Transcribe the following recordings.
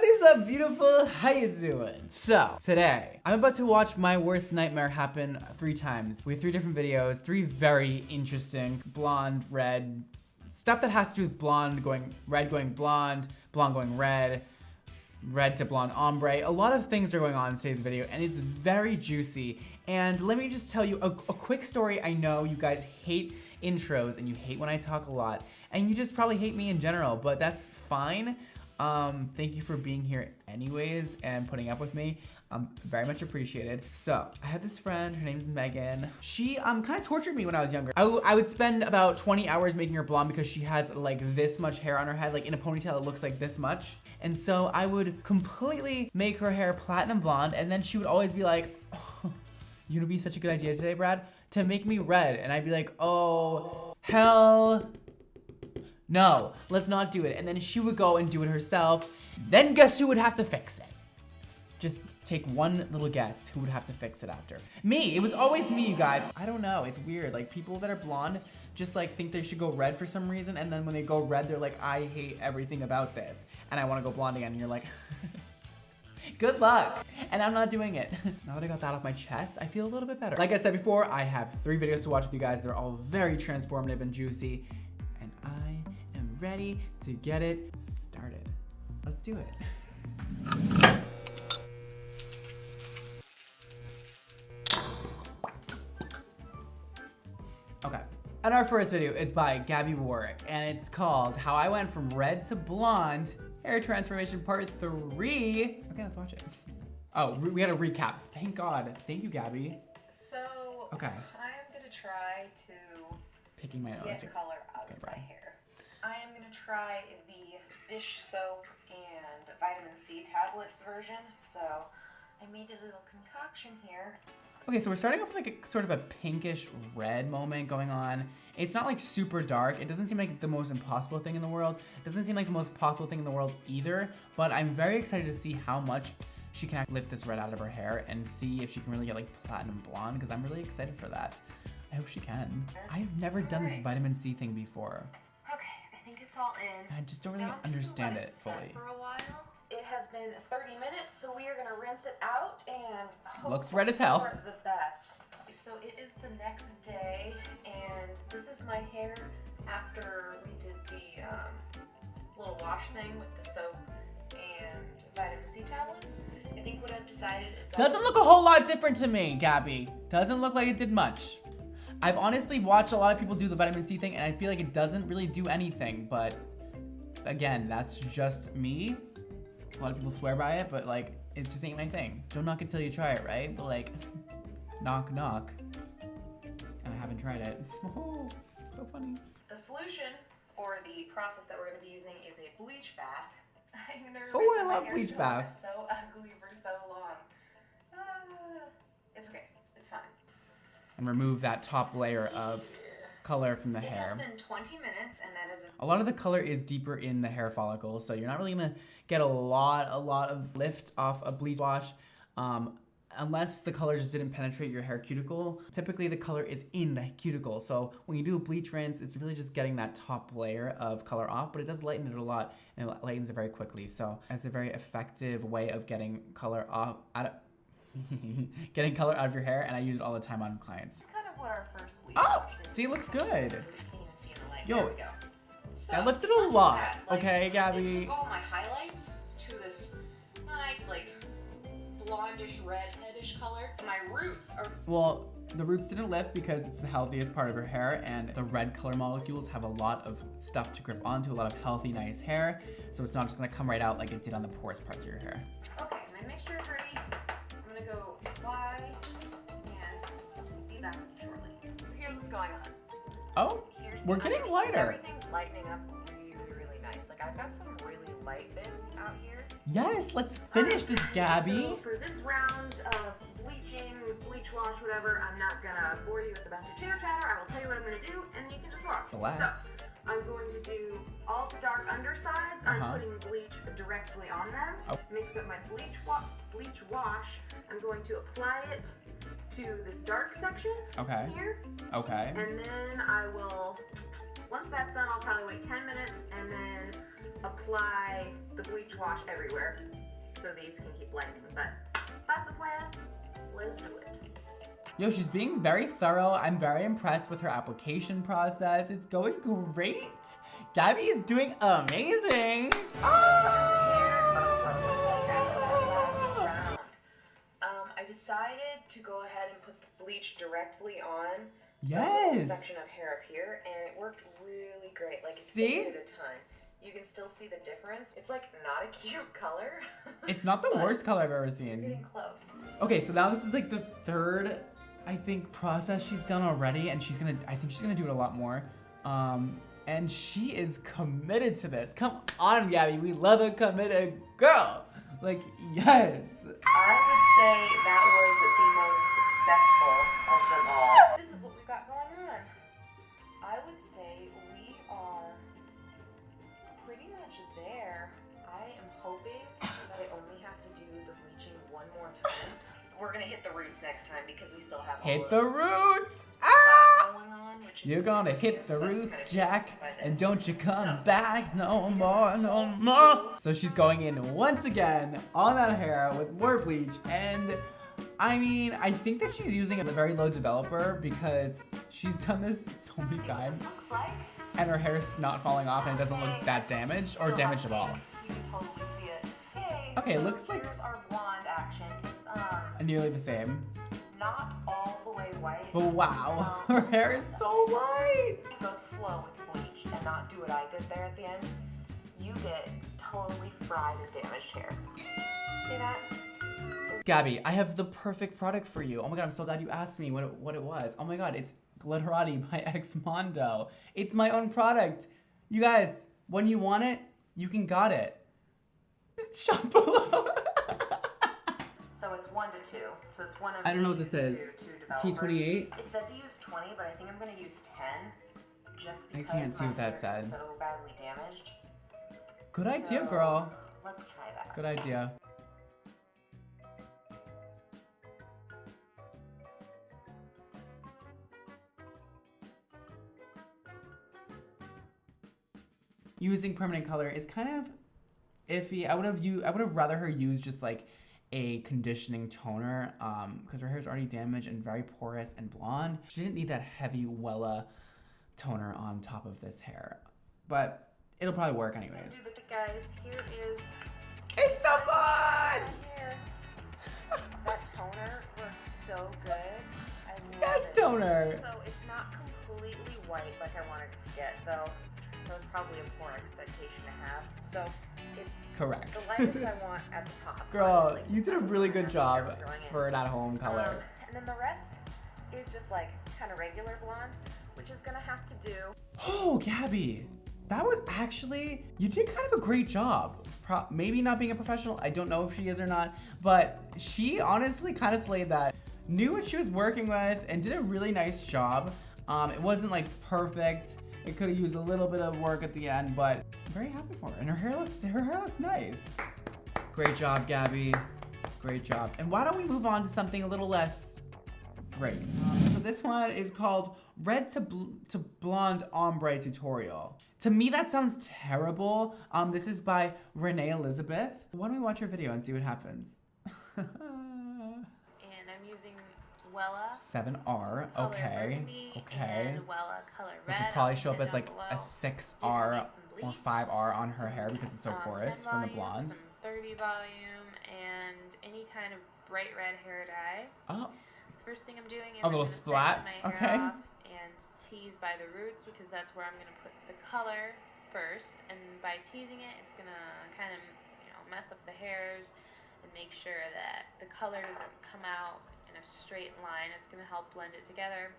is up, beautiful? How you doing? So, today, I'm about to watch my worst nightmare happen 3 times. We have 3 different videos, 3 very interesting, blonde, red, stuff that has to do with blonde going red going blonde, blonde going red, red to blonde ombre. A lot of things are going on in today's video, and it's very juicy. And let me just tell you a quick story. I know you guys hate intros, and you hate when I talk a lot, and you just probably hate me in general, but that's fine. Thank you for being here anyways and putting up with me. Very much appreciated. So I had this friend, her name's Megan. She kind of tortured me when I was younger. I would spend about 20 hours making her blonde because she has like this much hair on her head, like in a ponytail it looks like this much. And so I would completely make her hair platinum blonde, and then she would always be like, oh, you know, be such a good idea today, Brad, to make me red. And I'd be like, oh, hell no, let's not do it. And then she would go and do it herself. Then guess who would have to fix it? Just take one little guess who would have to fix it after. Me, it was always me, you guys. I don't know, it's weird. Like people that are blonde just like think they should go red for some reason. And then when they go red, they're like, I hate everything about this. And I wanna go blonde again. And you're like, good luck. And I'm not doing it. Now that I got that off my chest, I feel a little bit better. Like I said before, I have 3 videos to watch with you guys. They're all very transformative and juicy. And I am ready to get it started. Let's do it. Okay. And our first video is by Gabby Warwick, and it's called How I Went From Red to Blonde, Hair Transformation Part 3. Okay, let's watch it. Oh, we had a recap. Thank God. Thank you, Gabby. So, okay. I'm gonna try to Picking my nose get color out of my hair. I am gonna try the dish soap and vitamin C tablets version. So, I made a little concoction here. Okay, so we're starting off with like a sort of a pinkish red moment going on. It's not like super dark. It doesn't seem like the most impossible thing in the world. It doesn't seem like the most possible thing in the world either, but I'm very excited to see how much she can lift this red out of her hair and see if she can really get like platinum blonde, because I'm really excited for that. I hope she can. I've never done this vitamin C thing before. Okay, I think it's all in. I just don't really understand it fully. For a while. It has been 30 minutes, so we are gonna rinse it out and hope looks red as hell. For the best. So it is the next day, and this is my hair after we did the little wash thing with the soap and vitamin C tablets. I think what I've decided is that doesn't look a whole lot different to me, Gabby. Doesn't look like it did much. I've honestly watched a lot of people do the vitamin C thing, and I feel like it doesn't really do anything, but again, that's just me. A lot of people swear by it, but like, it just ain't my thing. Don't knock it till you try it, right? But like, knock, knock. And I haven't tried it. Oh, so funny. the solution or the process that we're going to be using is a bleach bath. I've never oh, I love bleach baths. So ugly for so long. It's okay. It's fine. And remove that top layer of color from the hair. It has been 20 minutes, and that is a lot of the color is deeper in the hair follicle, so you're not really gonna get a lot of lift off a bleach wash, unless the color just didn't penetrate your hair cuticle. Typically the color is in the cuticle, so when you do a bleach rinse, it's really just getting that top layer of color off, but it does lighten it a lot, and it lightens it very quickly, so it's a very effective way of getting color off, getting color out of your hair, and I use it all the time on clients. It's kind of what our first bleach oh, wash did. see, it looks good. You can't even see in the light. Yo, there we go. So, I lifted a lot, okay, It Gabby? took all my highlights to this nice, like, blondish, redheadish color. My roots are... Well, the roots didn't lift because it's the healthiest part of her hair, and the red color molecules have a lot of stuff to grip onto, a lot of healthy, nice hair, so it's not just gonna come right out like it did on the porous parts of your hair. Okay, my mixture is ready. I'm gonna go apply and be back with you shortly. So here's what's going on. Oh, we're getting lighter. Everything's lightening up really, really nice. Like, I've got some really light bits out here. Yes, let's finish this, Gabby. So for this round of bleaching, bleach wash, whatever, I'm not gonna bore you with a bunch of chitter chatter. I will tell you what I'm gonna do, and you can just watch. Relax. So I'm going to do all the dark undersides. I'm putting bleach directly on them. Oh. Mix up my bleach wash. I'm going to apply it to this dark section Okay. here. Okay. And then I will Once that's done, I'll probably wait 10 minutes and then apply the bleach wash everywhere so these can keep blending. But that's the plan. Let's do it. Yo, she's being very thorough. I'm very impressed with her application process. It's going great. Gabby is doing amazing. I decided to go ahead and put the bleach directly on Yes. the section of hair up here, and it worked really great. Like, it See? faded a ton. You can still see the difference. It's like not a cute color. It's not the worst color I've ever You're seen. getting close. Okay, so now this is like the third, I think, process she's done already, and I think she's gonna do it a lot more. And she is committed to this. Come on, Gabby, we love a committed girl. Like, yes. I would say that was the most successful of them all. This is what we've got going on. I would say we are pretty much there. I am hoping that I only have to do the bleaching one more time. We're gonna hit the roots next time because we still have Hit all the of roots. that going on. Which is You're gonna super hit cute, the but it's roots, kinda Jack, confusing by and this. don't you come So- back no more, no more. So she's going in once again on that hair with more bleach, and I mean, I think that she's using a very low developer because she's done this so many times, This looks like. and her hair's not falling off and it doesn't look that damaged or Still damaged at all. You can totally see it. Yay, Okay, so looks like- here's our blonde action. It's Nearly the same. not all the way white. But wow, her hair is so light. If you go slow with bleach and not do what I did there at the end, you get totally fried and damaged hair. See that? Gabby, I have the perfect product for you. Oh my god, I'm so glad you asked me what it was. Oh my god, it's Glitterati by X Mondo. It's my own product. You guys, when you want it, you can got it. Shop below. So it's 1 to 2. So it's one of I don't know what these this is. two developers. T28? It said to use 20, but I think I'm going to use 10 just I because can't see my what that hair is said. so badly damaged. Good idea, So, girl. Let's try that. Good idea. Using permanent color is kind of iffy. I would have rather her use just like a conditioning toner because her hair's already damaged and very porous and blonde. She didn't need that heavy Wella toner on top of this hair, but it'll probably work anyways. Guys, here is It's so fun! my hair. That toner works so good. I love Yes, it. toner. So it's not completely white like I wanted it to get, though. That was probably a poor expectation to have. So it's Correct. the lightest I want at the top. Girl, honestly. you did a really good job Throwing it. for an at-home color. And then the rest is just like kind of regular blonde, which is gonna have to do. Oh, Gabby, that was actually, you did kind of a great job. Maybe not being a professional, I don't know if she is or not, but she honestly kind of slayed that. Knew what she was working with and did a really nice job. It wasn't like perfect. It could have used a little bit of work at the end, but I'm very happy for her. And her hair looks nice. Great job, Gabby. Great job. And why don't we move on to something a little less great? So this one is called Red to Blonde Ombre Tutorial. To me, that sounds terrible. This is by Renee Elizabeth. Why don't we watch her video and see what happens? And I'm using Wella 7R, Color okay, Burgundy okay. and Wella Color Red. Which would probably I'll show up put it as down like below. a 6R need some or bleach, 5R on her some, hair because it's so 10 porous from the volume, blonde. Some 30 volume and any kind of bright red hair dye. Oh, First thing I'm doing is A little I'm gonna splat, section my okay. hair off and tease by the roots because that's where I'm gonna put the color first. And by teasing it, it's gonna kind of mess up the hairs and make sure that the color doesn't come out in a straight line. It's gonna help blend it together.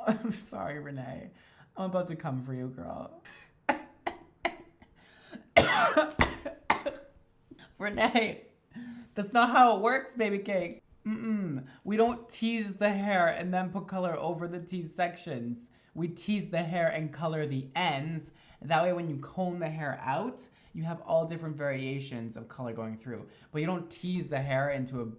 I'm sorry, Renee. I'm about to come for you, girl. Renee, that's not how it works, baby cake. We don't tease the hair and then put color over the tease sections. We tease the hair and color the ends. That way when you comb the hair out, you have all different variations of color going through. But you don't tease the hair into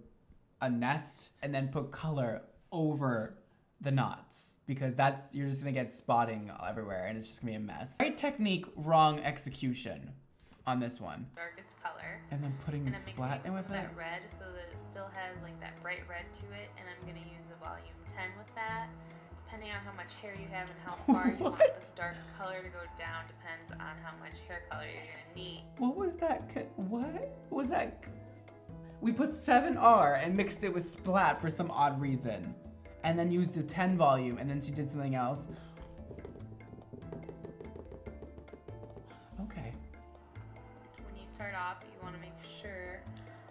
a nest and then put color over the knots. because you're just gonna get spotting everywhere and it's just gonna be a mess. Right technique, wrong execution on this one. Darkest color. And then putting and splat in with it. That red so that it still has like that bright red to it, and I'm gonna use the volume 10 with that. Depending on how much hair you have and how far you want this dark color to go down depends on how much hair color you're gonna need. What was that? What was that? We put 7R and mixed it with splat for some odd reason. And then used the 10 volume, and then she did something else. Okay. When you start off, you want to make sure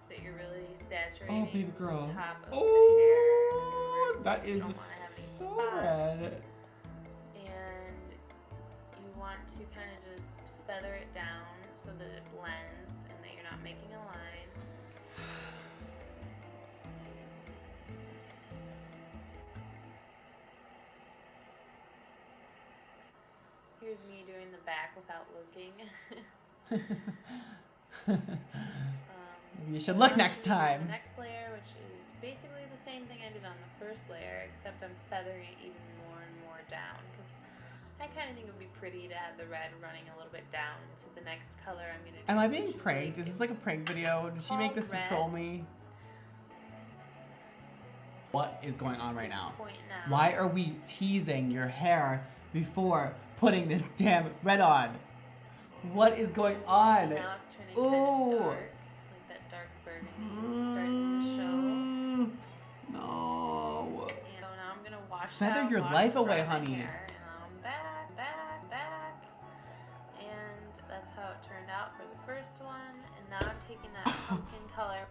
that you're really saturating baby girl. the top of Oh, the hair. that is so red. And you want to kind of just feather it down so that it blends and that you're not making a line. Here's me doing the back without looking. You should look next time. The next layer, which is basically the same thing I did on the first layer, except I'm feathering it even more and more down, because I kind of think it would be pretty to have the red running a little bit down to the next color I'm going to do. Am I being pranked? Is this like a prank video? Did she make this to troll me? What is going on right now? Why are we teasing your hair before putting this damn red on? What is going on? Now it's turning kind of dark, like that dark burgundy is starting to show. No. And so now I'm gonna wash Feather out, your wash life dry away, my honey. hair, and I'm back, and that's how it turned out for the first one. And now I'm taking that pumpkin color.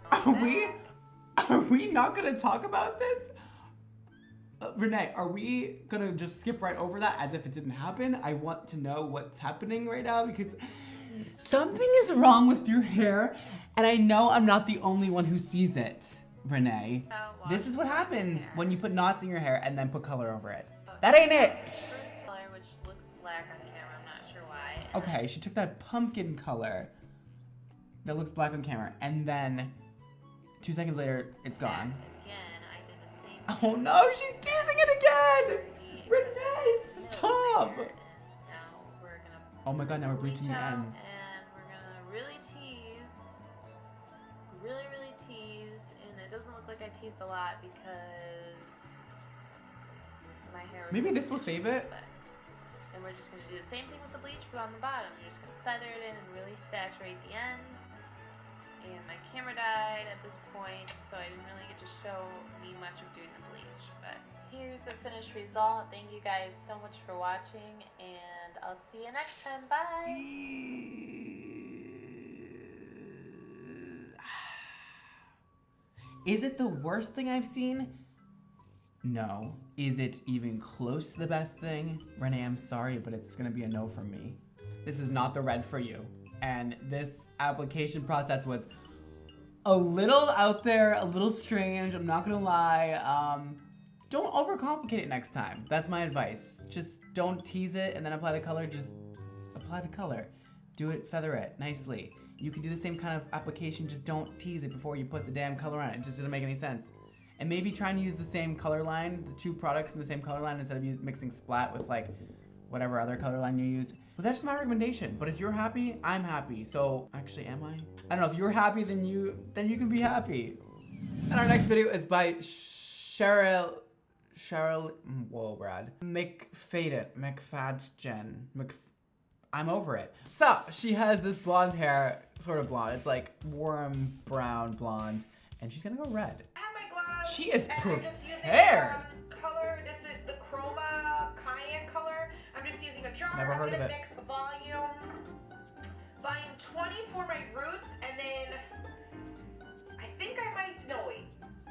Are we not gonna talk about this? Renee, are we gonna just skip right over that as if it didn't happen? I want to know what's happening right now because something is wrong with your hair, and I know I'm not the only one who sees it, Renee. This is what happens when you put knots in your hair and then put color over it. That ain't it! First color, which looks black on camera, I'm not sure why. Okay, she took that pumpkin color that looks black on camera, and then 2 seconds later, it's gone. Again, I did the same thing. Oh no, she's teasing it again! Renee, stop! Now we're gonna Oh my god, now we're bleaching the out, ends. and we're gonna really tease, and it doesn't look like I teased a lot because my hair was Maybe this will save it? And we're just gonna do the same thing with the bleach, but on the bottom. You're just gonna feather it in and really saturate the ends. And my camera died at this point, so I didn't really get to show me much of doing the bleach. But here's the finished result. Thank you guys so much for watching, and I'll see you next time. Bye! Is it the worst thing I've seen? No. Is it even close to the best thing? Renee, I'm sorry, but it's gonna be a no from me. This is not the red for you. And this application process was a little out there, a little strange, I'm not gonna lie. Don't overcomplicate it next time. That's my advice. Just don't tease it and then apply the color, just apply the color. Do it, feather it nicely. You can do the same kind of application, just don't tease it before you put the damn color on it. It just doesn't make any sense. And maybe trying to use the same color line, the 2 products in the same color line instead of mixing splat with like whatever other color line you used. But that's just my recommendation. But if you're happy, I'm happy. So actually, am I? I don't know. If you're happy, then you can be happy. And our next video is by Cheryl. Whoa, Brad. McFadgen. I'm over it. So she has this blonde hair, sort of blonde. It's like warm brown blonde, and she's gonna go red. I have my gloves. She is and I'm just using prepared. Color. This is the Chroma Cayenne color. I'm just using a jar. Never heard I'm of gonna it. mix volume 20 for my roots, and then I think I might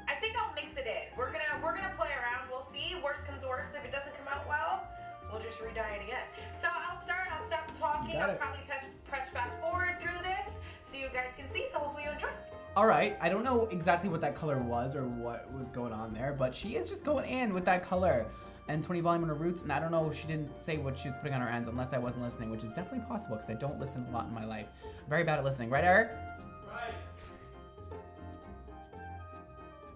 I think I'll mix it in. We're gonna play around. We'll see. Worst comes to worst. If it doesn't come out well, we'll just re-dye it again. So I'll stop talking. I'll probably press fast forward through this so you guys can see. So hopefully you enjoy. All right, I don't know exactly what that color was or what was going on there, but she is just going in with that color and 20 volume on her roots, and I don't know if she didn't say what she was putting on her ends unless I wasn't listening, which is definitely possible because I don't listen a lot in my life. I'm very bad at listening, right, Eric? Right.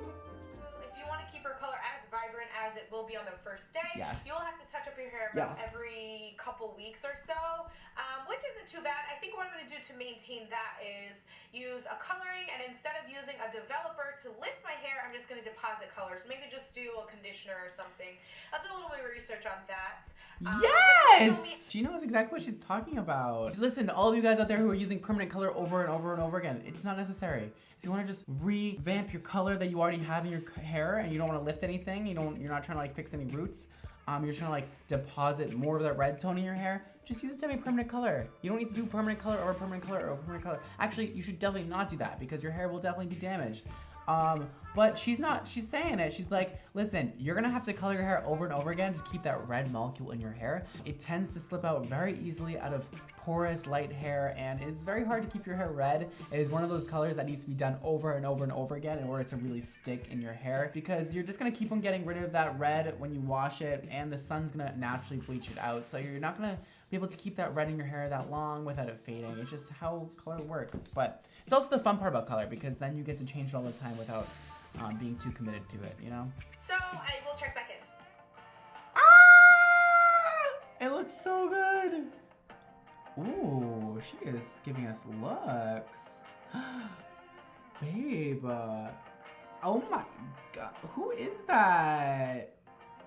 If you want to keep her color as vibrant as it will be on the first day. Yes. You'll have to touch up your hair about every couple weeks or so, which isn't too bad. I think what I'm going to do to maintain that is use a coloring, and instead of using a developer to lift my hair, I'm just going to deposit colors. Maybe just do a conditioner or something. I'll do a little bit of research on that. Yes! She knows exactly what she's talking about. Listen, to all of you guys out there who are using permanent color over and over and over again, it's not necessary. If you want to just revamp your color that you already have in your hair and you don't want to lift anything, you're not trying to like fix any roots, you're trying to like deposit more of that red tone in your hair, just use semi-permanent color. You don't need to do permanent color or permanent color or permanent color. Actually, you should definitely not do that because your hair will definitely be damaged. But she's saying it. She's like, listen, you're gonna have to color your hair over and over again to keep that red molecule in your hair. It tends to slip out very easily out of porous light hair, and it's very hard to keep your hair red. It is one of those colors that needs to be done over and over and over again in order to really stick in your hair, because you're just gonna keep on getting rid of that red when you wash it, and the sun's gonna naturally bleach it out. So you're not gonna be able to keep that red in your hair that long without it fading. It's just how color works. But it's also the fun part about color, because then you get to change it all the time without being too committed to it, you know? So I will check back in. Ah! It looks so good. Ooh, she is giving us looks. Babe. Oh my god. Who is that?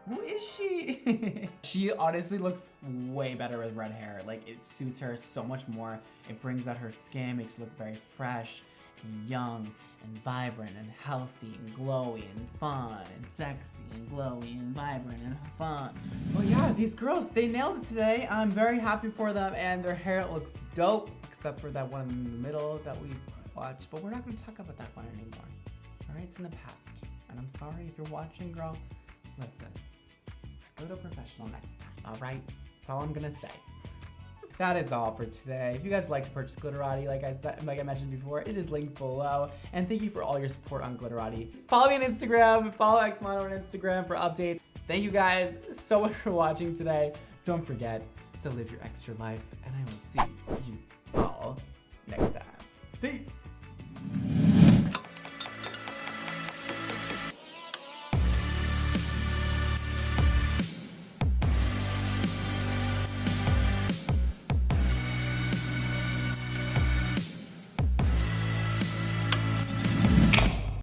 Who is she? She honestly looks way better with red hair. Like, it suits her so much more. It brings out her skin, makes her look very fresh and young and vibrant and healthy and glowy and fun and sexy and glowy and vibrant and fun. But yeah, these girls, they nailed it today. I'm very happy for them, and their hair looks dope, except for that one in the middle that we watched. But we're not gonna talk about that one anymore. All right, it's in the past. And I'm sorry if you're watching, girl. Listen, go to a professional next time, all right? That's all I'm gonna say. That is all for today. If you guys would like to purchase Glitterati, like I mentioned before, it is linked below. And thank you for all your support on Glitterati. Follow me on Instagram, follow xmono on Instagram for updates. Thank you guys so much for watching today. Don't forget to live your extra life, and I will see you